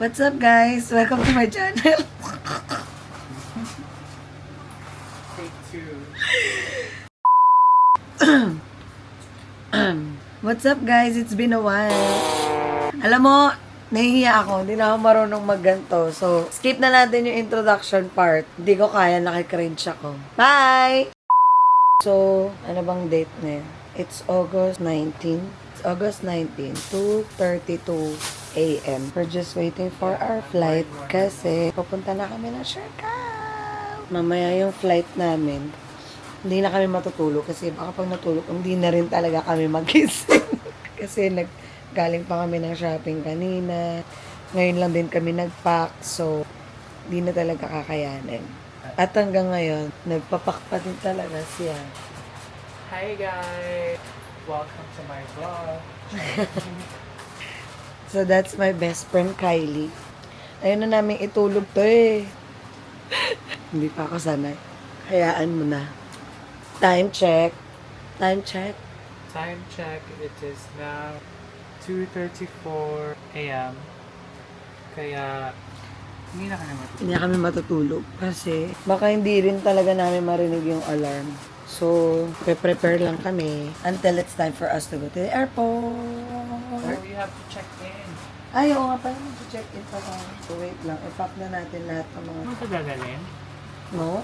What's up guys? Welcome to my channel. Take two. What's up guys? It's been a while. Alam mo, nahihiya ako. Hindi na ako marunong magganto. So, skip na natin yung introduction part. Hindi ko kaya, nakikringe ako. Bye! So, ano bang date na yun? It's August 19. It's August 19, 2:32 a.m. We're just waiting for our flight kasi pupunta na kami ng Siargao. Mamaya yung flight namin, hindi na kami matutulog kasi baka pag natulog, hindi na rin talaga kami magising. Kasi galing pa kami ng shopping kanina. Ngayon lang din kami nag-pack, so hindi na talaga kakayanin. At hanggang ngayon, nagpapak pa din talaga siya. Hi guys! Welcome to my vlog. So that's my best friend, Kylie. Ayun na namin itulog to eh. Hindi pa ako sanay. Hayaan mo na. Time check. Time check. Time check, it is now 2:34 a.m. Kaya hindi na kami matutulog. Hindi kami matutulog kasi baka hindi rin talaga namin marinig yung alarm. So, prepare lang kami until it's time for us to go to the airport. Or we have to check in. Ay, oo nga pala, mag-check-in pa tayo. So, wait lang. I-pack na natin lahat ng mga... Ano ito dadalhin? No?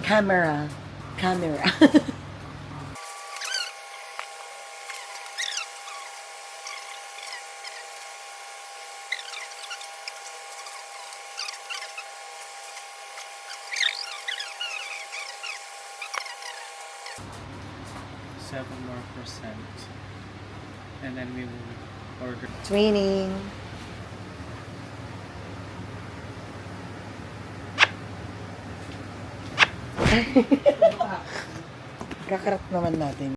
Camera. Camera. %7 more. And then we will order. Training. Kakarap naman natin.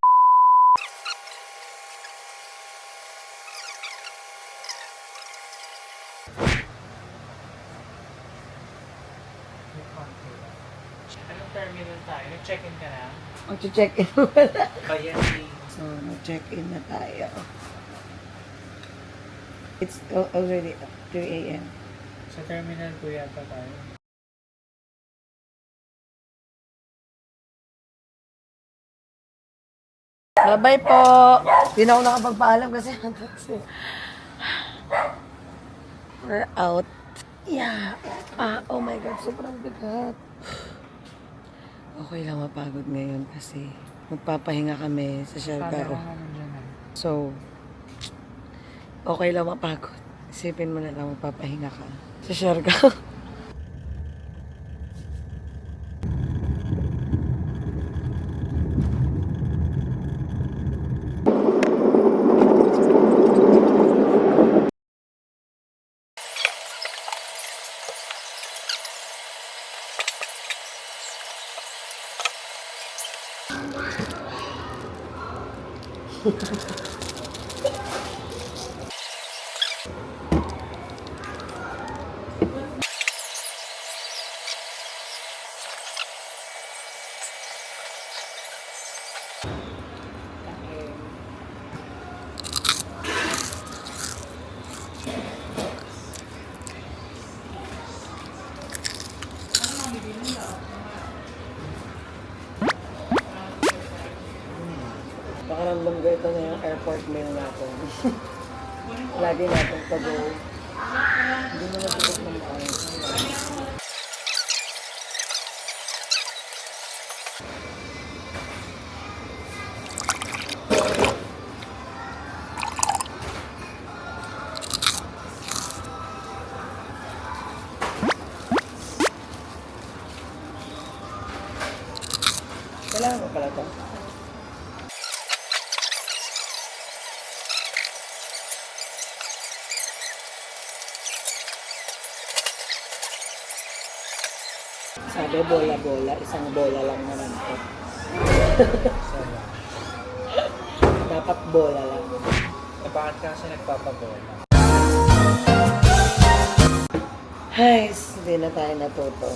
Anong terminal tayo? Nag-check-in ka na? Mag-check-in mo pala. Bayani. So, mag-check-in na tayo. It's already 3 a.m. Sa terminal po yata tayo. Bye-bye po! Hindi na ako nakapagpaalam kasi we're out. Yeah. Oh my God, sobrang bigat. Okay lang mapagod ngayon kasi magpapahinga kami sa Siargao. So, okay lang mapagod. Isipin mo na lang magpapahinga ka sa Siargao. Pakaramdam ko ito na yung airport meal natin. Lagi natin pag hindi mo natulog ng bahay. Kailangan ko pala ito. Sabi, bola-bola. Isang bola lang naman ito. Dapat bola lang. Bakit kasi nagpapabola? Ay, hindi na tayo natuto.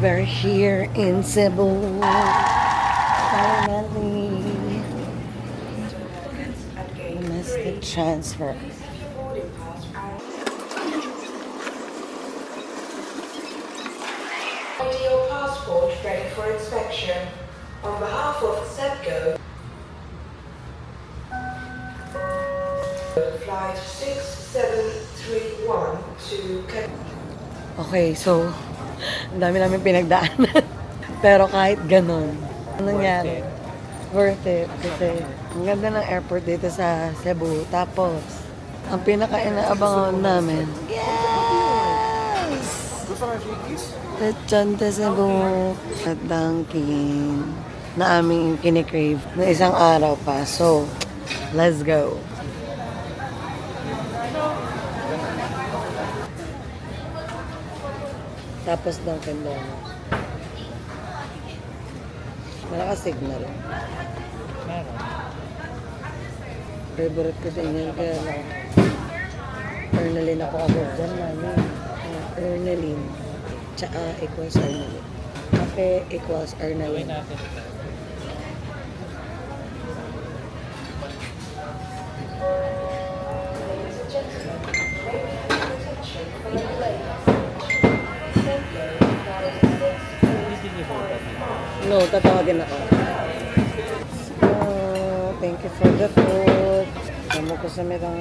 We're here in Cebu. Finally. Domestic transfer. Your passport ready for inspection. On behalf of SEPCO, flight 6731 to Okay, so, ang dami namin pinagdaanan. Pero kahit ganun, anong nangyari? Worth it. Kasi, ang ganda ng airport dito sa Cebu. Tapos, ang pinaka-inaabangan namin, yes! Lechon de Cebu at Dunkin na aming kinikrave na isang araw pa. So, let's go. Tapos Dunkin Donuts. Malakas signal. Meron. Favorite ko din yan. Kaya lang, Ernaline ako agad dyan, mami. Ernaline. Tsaka equals Ernaline. Kape equals Gawin Ernaline. natin. No, tatawagin ako. Thank you for the food. Amo ko sa merang...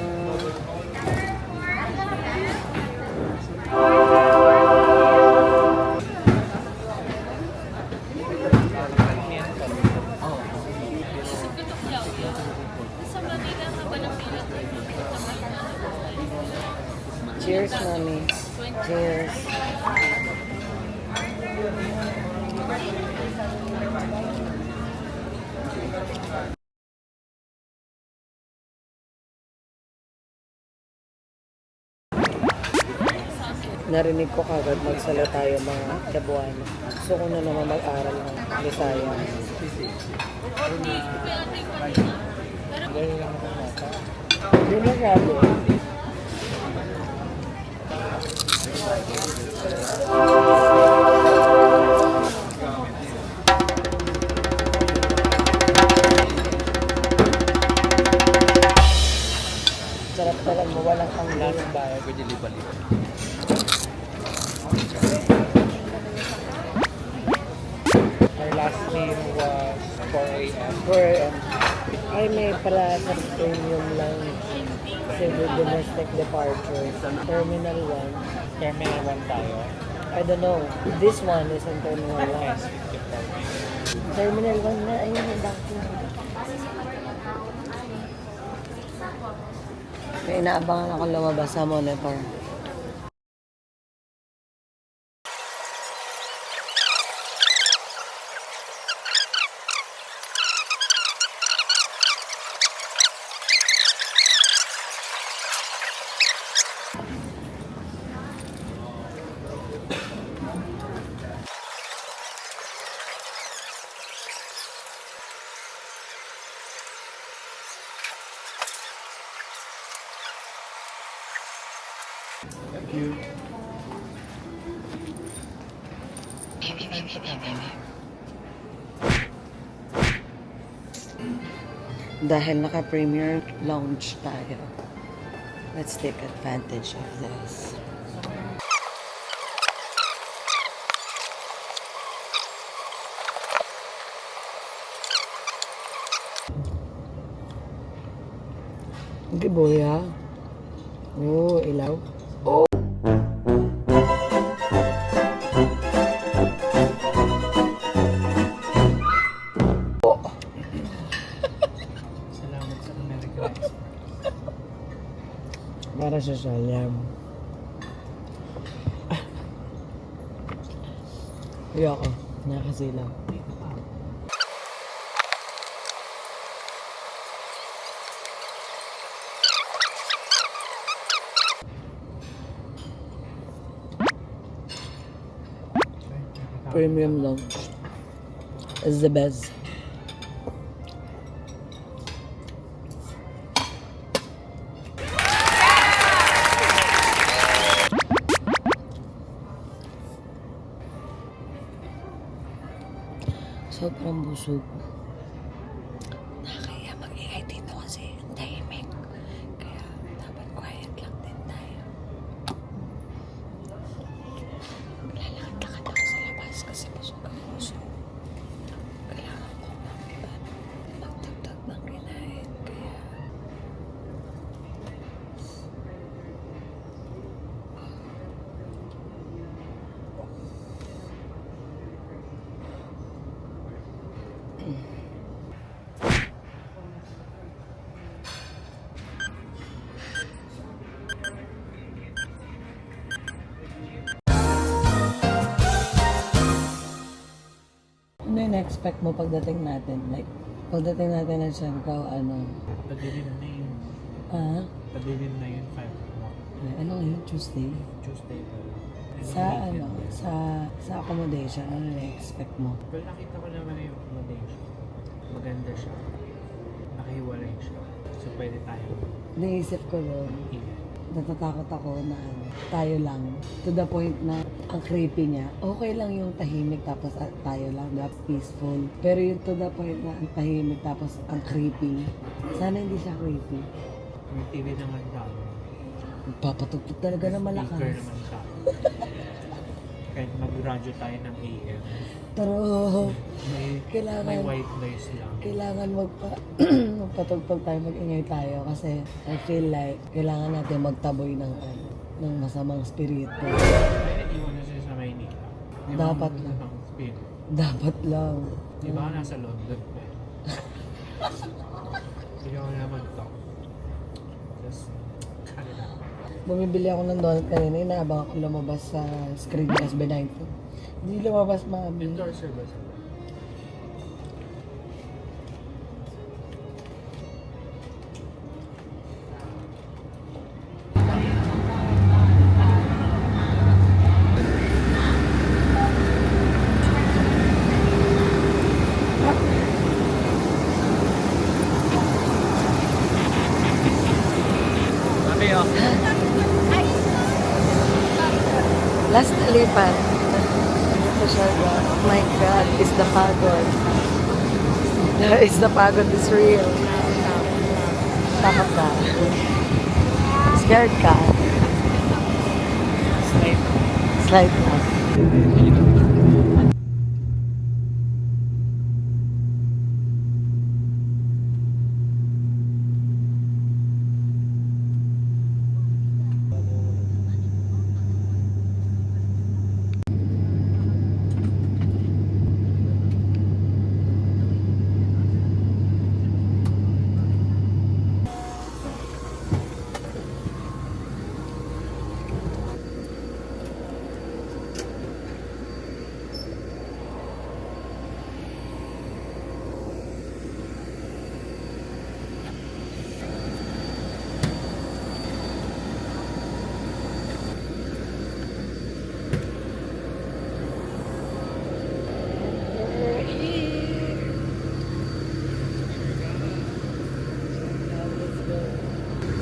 Cheers, mami. Cheers. Narinig ko kagad magsalita yung mga Cebuano. Gusto ko na naman mag-aral ng Bisaya. Gawin lang ako nata. Hindi na sabi. Sarap talaga mo, walang Wala tanggal. nang bayo, pwede libalik. Our last meal was 4 a.m. For, ay may pala sa premium lang. Cebu Domestic Departure. Terminal 1. Terminal 1 tayo. I don't know. This one is in Terminal 1. Yes, 54. Terminal 1 na. Ayun yung bakit. May inaabangan ako lumabas sa monitor. Thank you. Dahil naka-premier lounge tayo, let's take advantage of this. Hindi boya. Oo, ilaw. Salamat sa American Express. Para sa salam. Ayoko. Nakasilaw. Premium lounge is the best. Sobrang busog. Nakakaya mag-ingay dito kasi ang tahimik. Kaya dapat quiet lang din tayo. Lalakad-lakad ako sa labas kasi busog ang puso. Kailangan ko magdagdag ng kinain. Kaya ano yung na-expect mo pagdating natin? Like, pagdating natin ng Siargao, ano? Padilim na yun. Ah? Padilim na yun, 5 o'clock. Ano yun? Tuesday? Tuesday pa lang. Sa ano? Sa accommodation, ano na-expect mo? Well, nakita ko naman yung accommodation. Maganda siya. Nakahiwalay siya. So, pwede tayo Naisip ko doon, ilan. natatakot ako na ano, tayo lang. To the point na ang creepy niya. Okay lang yung tahimik tapos tayo lang, that's peaceful. Pero yung to the point na ang tahimik tapos ang creepy. Sana hindi siya creepy. May TV naman tayo. Papatugtog talaga na Speaker malakas. naman tayo. Kahit mag-radyo tayo ng AM. Pero May Kailangan- white noise lang. kailangan magpatugtog tayo, mag-ingay tayo kasi I feel like kailangan natin magtaboy ng ano, ng masamang spirito. May naiwan na siya sa Maynila. Di ba Dapat ang lang. masamang spirit? Dapat lang. Di ba nasa London pa? Hindi ako naman to. Just, Canada. Bumibili ako ng donut kanina, inaabang ako lumabas sa screen ni SB19. Hindi lumabas, mami. Endorser ba sila? Sabi oh. Last lipat. Ito siya, oh my God, is the pagod. Is the pagod is real. Takot ka. Scared ka. Slight lang.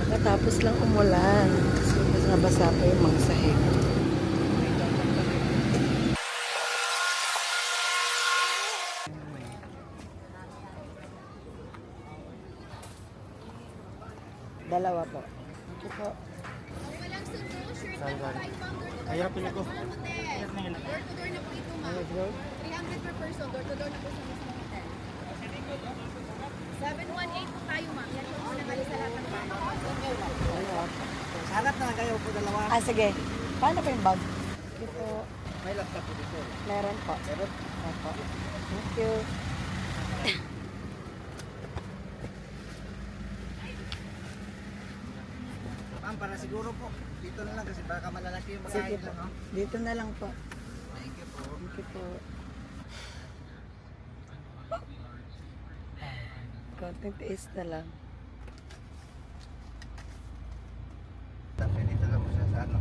Nakatapos lang umulan. So, Nabasa pa yung mga sahig. Dalawa po. Ito po. Kaya pili ko. Door to door na po ito, ma'am. 300 per person. Door to door na po sa mismo hotel. 718 po tayo, ma'am. Yan po po nagali sa lahat ng mga. Salat na lang kayo po dalawa. Ah, sige. Paano pa yung bag? Ito. May laptop po dito. Meron po. Meron? Opo. Thank you. Ma'am, para siguro po. Dito na lang kasi baka malalaki yung Sige magahin po. lang. Oh. Dito na lang po. Thank you po. Thank you po. Konting tiis na lang. Tapi dito lang po siya sa ano.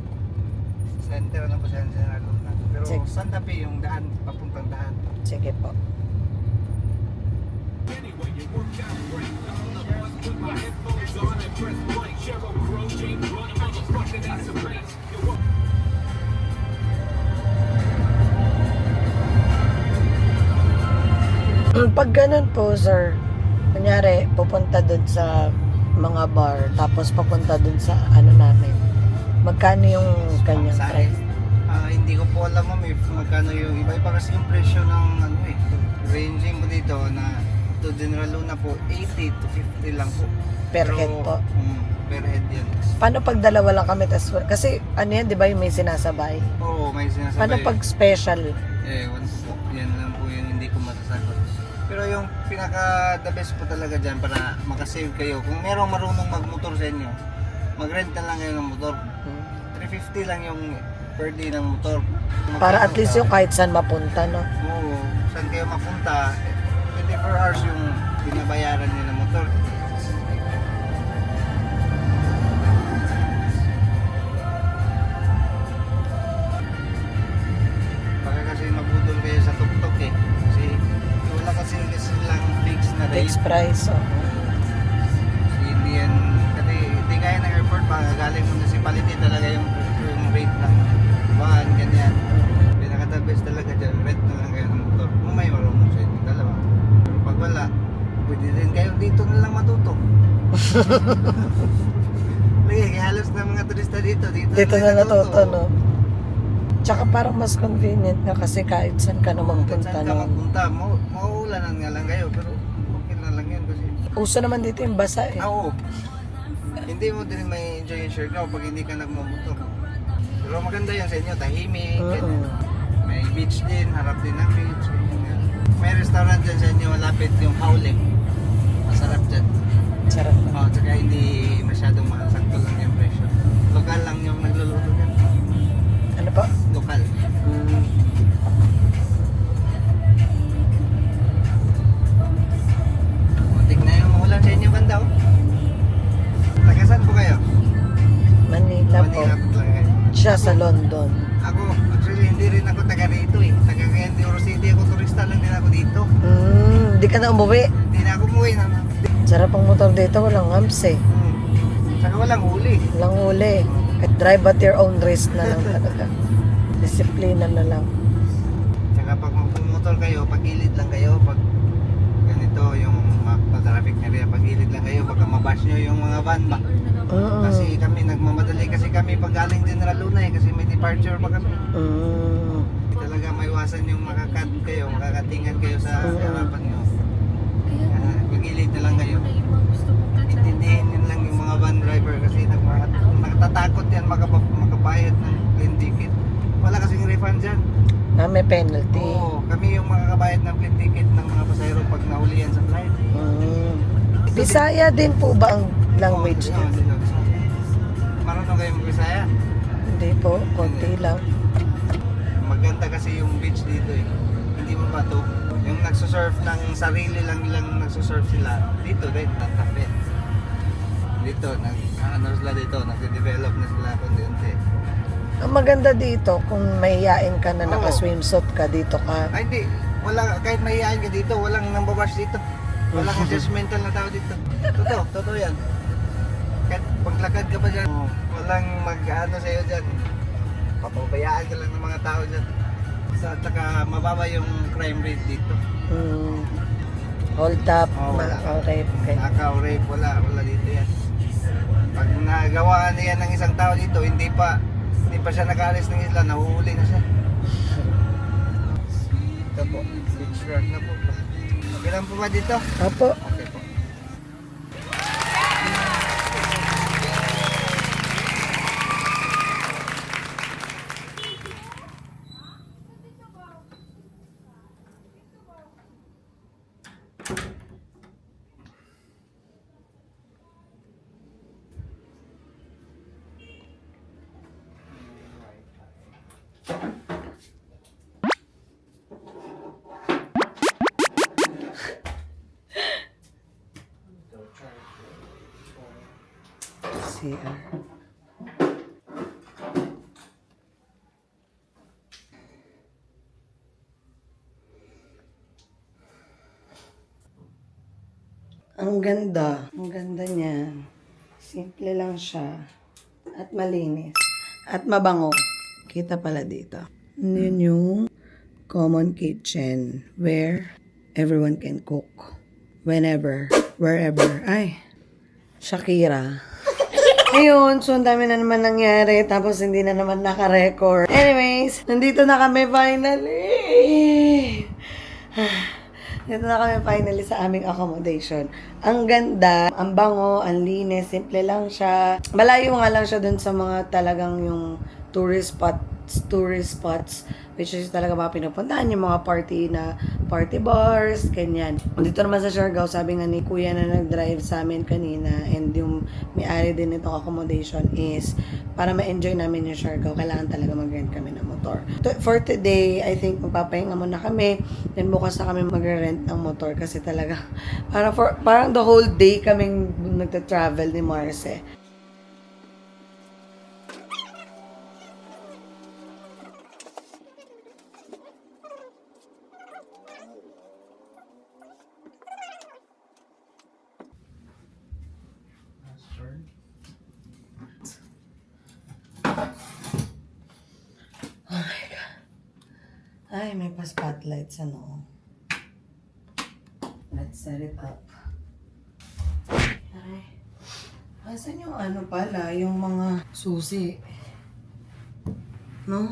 Center lang po siya sa Laguna. Pero Check. saan tapi yung daan, papuntang daan. Sige po. Pag ganun po, sir, kunyari, pupunta dun sa mga bar, tapos papunta dun sa ano namin, magkano yung kanyang Sa price? hindi ko po alam ma'am if magkano yung iba-iba kasi yung presyo ng ano eh. Ranging po dito na to General Luna po 80 to 50 lang po. Per Pero, head po. Per head yan. Paano pag dalawa lang kami, tas, kasi ano yan, di ba yung may sinasabay? Oo, may sinasabi. Paano pag special? Ewan ko po. Yan lang po yung hindi ko masasagot. Pero yung pinaka the best po talaga dyan para makasave kayo. Kung merong marunong magmotor sa inyo, mag-rent na lang kayo ng motor. 350 lang yung per day ng motor. Para at least yung kahit saan mapunta, no? Oo, saan kayo mapunta, 24 hours yung binabayaran niyo ng motor. Baka kasi mabudol kayo sa tuktok eh. Kasi wala kasi silang fixed na rate. Fixed price, oh. Kasi hindi yan, kasi hindi kaya ng airport, baka galing municipality talaga yung rate ng van, ganyan. Pinaka-the best talaga dyan, rent na lang kayo ng motor. Kung may marunong sa inyo, dalawa. Pero pag wala, pwede rin kayo dito na lang matuto. Lagi, halos na mga turista dito Dito na natuto, no? Tsaka parang mas convenient nga kasi kahit saan ka naman Kung punta, saan ka no? magpunta, mauulanan nga lang kayo, pero okay na lang yun kasi Uso naman dito yung basa, eh. oo. Hindi mo din may enjoy yung shirt pag hindi ka nagmamotor. Pero maganda yan sa inyo, tahimik, ganyan. May beach din, harap din ng beach. Ganyan. May restaurant dyan sa inyo, malapit yung Howling. Masarap dyan. Sarap na. Oh, tsaka hindi masyadong mahal, sakto lang yung presyo. Lokal lang yung nagluluto dyan. Ano pa? Lokal. Muntik na yung maulan sa inyo banda, oh. Taga saan po kayo? Manila po. Manila po talaga kayo. Siya sa London. Ako, actually hindi rin ako taga rito eh. Taga Cagayan City ako, turista lang din ako dito. Hindi ka na umuwi. Hindi na ako umuwi na. Sarap ang motor dito, walang humps, eh. Saka walang huli. Walang uli. At drive at your own risk na lang talaga. Disiplina na lang. Saka pag magpumotor kayo, pagilid lang kayo. Pag ganito yung traffic area, pagilid lang kayo. Baka mabash nyo yung mga van ba. Kasi kami, nagmamadali kasi kami pag galing General Luna eh. Kasi may departure pa kami. Hindi talaga maiwasan yung makakat kayo, makakatingan kayo sa harapan nyo. Pagilid na lang kayo. Intindihin yun lang yung mga van driver kasi nagtatakot yan makabayad ng plane ticket. Wala kasing refund dyan. May penalty. Oo, kami yung makakabayad ng plane ticket ng mga pasahero pag nahuli yan sa flight. Bisaya din po ba ang language Oo, niyo? marunong kayo mag-Bisaya? Hindi po, konti lang. Maganda kasi yung beach dito eh. Hindi mo ba to? Yung nagsusurf ng sarili lang nilang nagsusurf sila. Dito rin, nagkape. Dito, sila dito, nagde-develop na sila konti-unti. Ang maganda dito, kung mahihain ka na Oo. naka-swimsuit ka, dito ka. Ay hindi, kahit mahihain ka dito, walang nambabash dito. Walang judgmental na tao dito. Totoo yan. Kahit pag maglakad ka pa dyan. Walang mag-ano sa'yo dyan. Papabayaan ka lang ng mga tao dyan. Sa saka mababa yung crime rate dito. Hold up. Oo, wala. Okay. Nakaw, rape, wala dito yan. Pag nagawa niya ng isang tao dito, hindi pa siya nag-alis ng isla, nahuhuli na siya. Ito po, beach road na po. Okay lang po ba dito? Apo. Okay po. CR. Ang ganda. Ang ganda niya. Simple lang siya. At malinis. At mabango. Kita pala dito. Yun yung common kitchen where everyone can cook. Whenever. Wherever. Ay. Shakira. Ayun, so ang dami na naman nangyari, tapos hindi na naman naka-record. Anyways, nandito na kami finally! Dito na kami finally sa aming accommodation. Ang ganda, ang bango, ang linis, simple lang siya. Malayo nga lang siya dun sa mga talagang yung tourist spots, which is talaga mga pinupuntahan, yung mga party bars, ganyan. Dito naman sa Siargao, sabi nga ni Kuya na nag-drive sa amin kanina, and yung may-ari din itong accommodation is, para ma-enjoy namin yung Siargao, kailangan talaga mag-rent kami ng motor. For today, I think magpapahinga muna kami, then bukas na kami mag-rent ng motor, kasi talaga, parang the whole day kaming nagta-travel ni Marce. Ay, may pa-spotlight sa noo. Let's set it up. Ay. Asan yung ano pala, yung mga susi? No?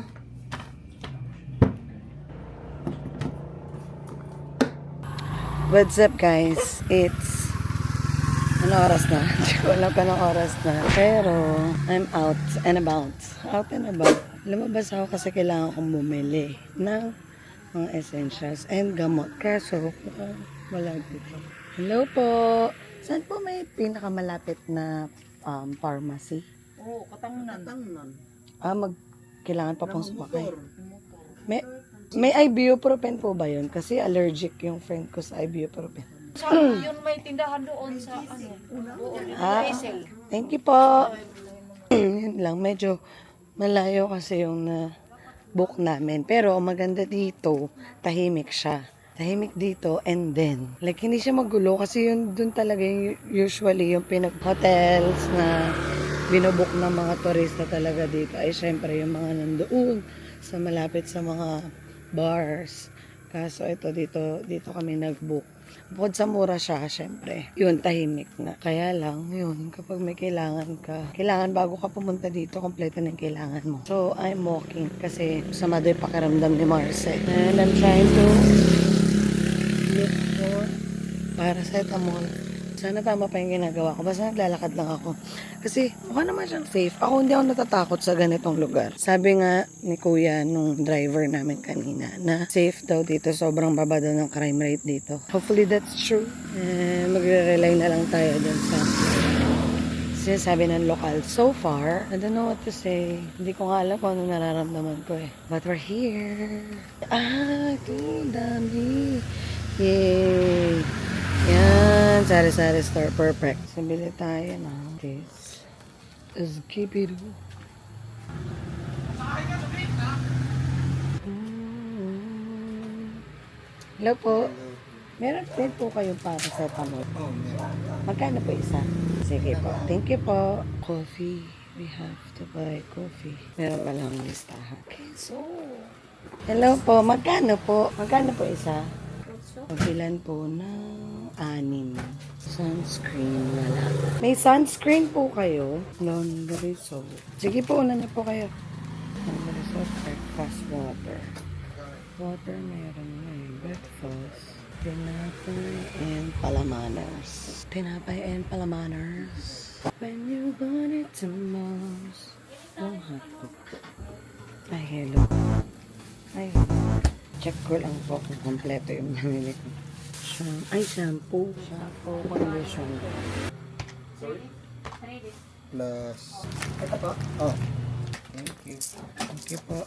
What's up, guys? It's... Ano oras na? Hindi ko alam ka ng oras na. Pero, I'm out and about. Out and about. Lumabas ako kasi kailangan kong bumili ng mga essentials and gamot. Kaso, wala dito. Hello po! Saan po may pinakamalapit na pharmacy? Oo, Katangunan. Kailangan pa pong sumakay. May ibuprofen po ba yun? Kasi allergic yung friend ko sa ibuprofen. Yun may tindahan doon sa ano. Doon, Thank you po. Yun lang, medyo malayo kasi yung book namin. Pero maganda dito, tahimik siya. Tahimik dito and then, like hindi siya magulo kasi yun dun talaga yung usually yung hotels na binobook ng mga turista talaga dito ay syempre yung mga nandoon sa malapit sa mga bars. Kaso ito dito kami nag-book. Bukod sa mura siya, syempre. Yun, tahimik na. Kaya lang, yun, kapag may kailangan bago ka pumunta dito, kompleto na yung kailangan mo. So, I'm walking kasi sama doon yung pakiramdam ni Marce. And I'm trying to look for paracetamol. Sana tama pa yung ginagawa ko. Basta naglalakad lang ako. Kasi mukha naman siyang safe. Ako hindi ako natatakot sa ganitong lugar. Sabi nga ni Kuya nung driver namin kanina na safe daw dito. Sobrang baba daw ng crime rate dito. Hopefully that's true. Magre-rely na lang tayo dun sa sinasabi ng lokal. So far, I don't know what to say. Hindi ko nga alam kung ano nararamdaman ko eh. But we're here. Ito dami. Yay! Yan, sari-sari store. Perfect. Sabili tayo ng this. Skippy-doo. Hello po. Meron din po kayong paracetamol. Oh, meron. Magkano po isa? Sige po. Thank you po. Coffee. We have to buy coffee. Meron pa lang listahan. Okay, so... Hello po. Magkano po? Magkano po isa? Pagbilan po ng 6. Sunscreen wala. May sunscreen po kayo. Laundry soap. Sige po, una na po kayo. Laundry soap, breakfast water. Water meron na eh. Breakfast. Tinapay and palamaners. Tinapay and palamaners. When you want it the most. Oh, hotdog. Ay, hello. Ay, check ko lang po kung kompleto yung namili ko. Shampoo. Shampoo, conditioner. Plus... Ito po. Oh. Thank you. Thank you po.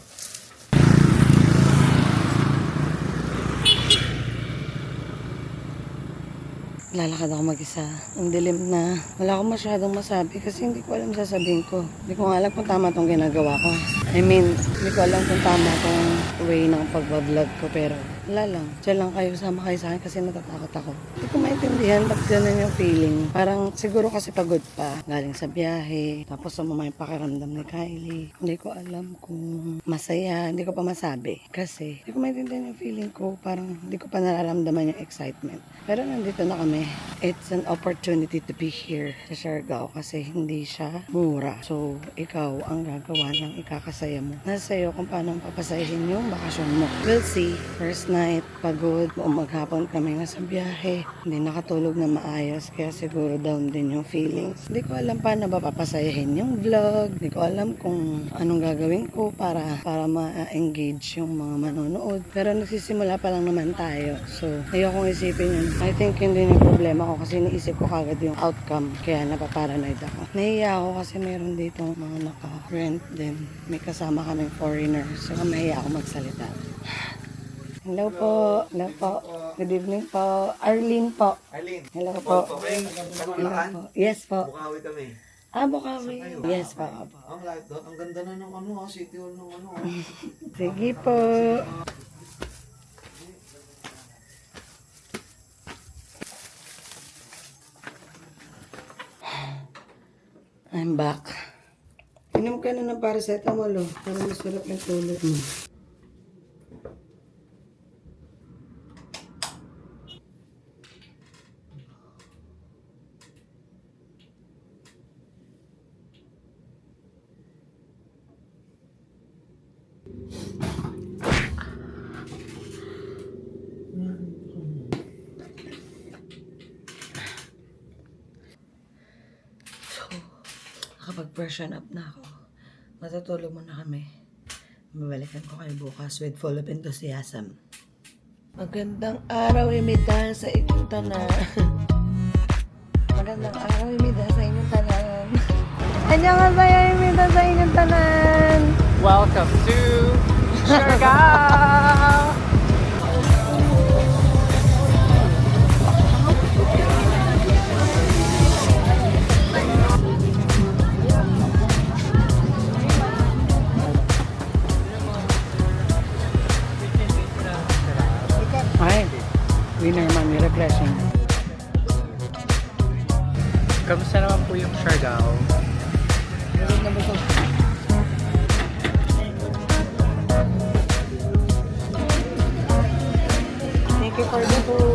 Lalakad ako mag-isa. Ang dilim na. Wala akong masyadong masabi kasi hindi ko alam sasabihin ko. Hindi ko nga alam kung tama itong ginagawa ko. I mean, hindi ko alam kung tama itong way ng pagbablog ko pero wala lang. Diyan lang kayo, sama kayo sa akin kasi natatakot ako. Hindi ko maintindihan ba't ganun yung feeling. Parang siguro kasi pagod pa. Galing sa biyahe. Tapos sumama yung pakiramdam ni Kylie. Hindi ko alam kung masaya. Hindi ko pa masabi. Kasi hindi ko maintindihan yung feeling ko. Parang hindi ko pa nararamdaman yung excitement. Pero nandito na kami. It's an opportunity to be here sa Siargao kasi hindi siya mura. So, ikaw ang gagawa ng ikakasaya mo. Nasa sa'yo kung paano papasahin yung bakasyon mo. We'll see. First night, pagod. Maghapon kami nga sa biyahe. Hindi nakatulog na maayos kaya siguro down din yung feelings. Hindi ko alam paano ba papasayahin yung vlog. Hindi ko alam kung anong gagawin ko para ma-engage yung mga manonood. Pero nagsisimula pa lang naman tayo. So, ayokong isipin yun. I think hindi yung problema ko kasi naisip ko kagad yung outcome. Kaya napaparanoid ako. Nahiya ako kasi meron dito mga naka-rent din. May kasama kaming foreigner. So, mahiya ako magsalita. Hello po. Hello po. Good evening po. Arlene po. Arlene. Hello po. Hello po. Yes po. Bukawi kami. Bukawi. Yes po. Ang light doon. Ang ganda na ng City Hall ng Sige po. I'm back. Inom ka na ng paracetamol, oh. Para masarap yung tulog mo. Nakapag-freshen up na ako. Matutulog muna kami. Mabalikan ko kayo bukas with full of enthusiasm. Magandang araw, Imida, sa inyong tanan. Magandang araw, Imida, sa inyong tanan. Annyeonghaseyo, Imida, sa inyong tanan. Welcome to Siargao! Ay, winner man, refreshing. Kamusta naman po yung Siargao? Busog na busog. Thank you for the food.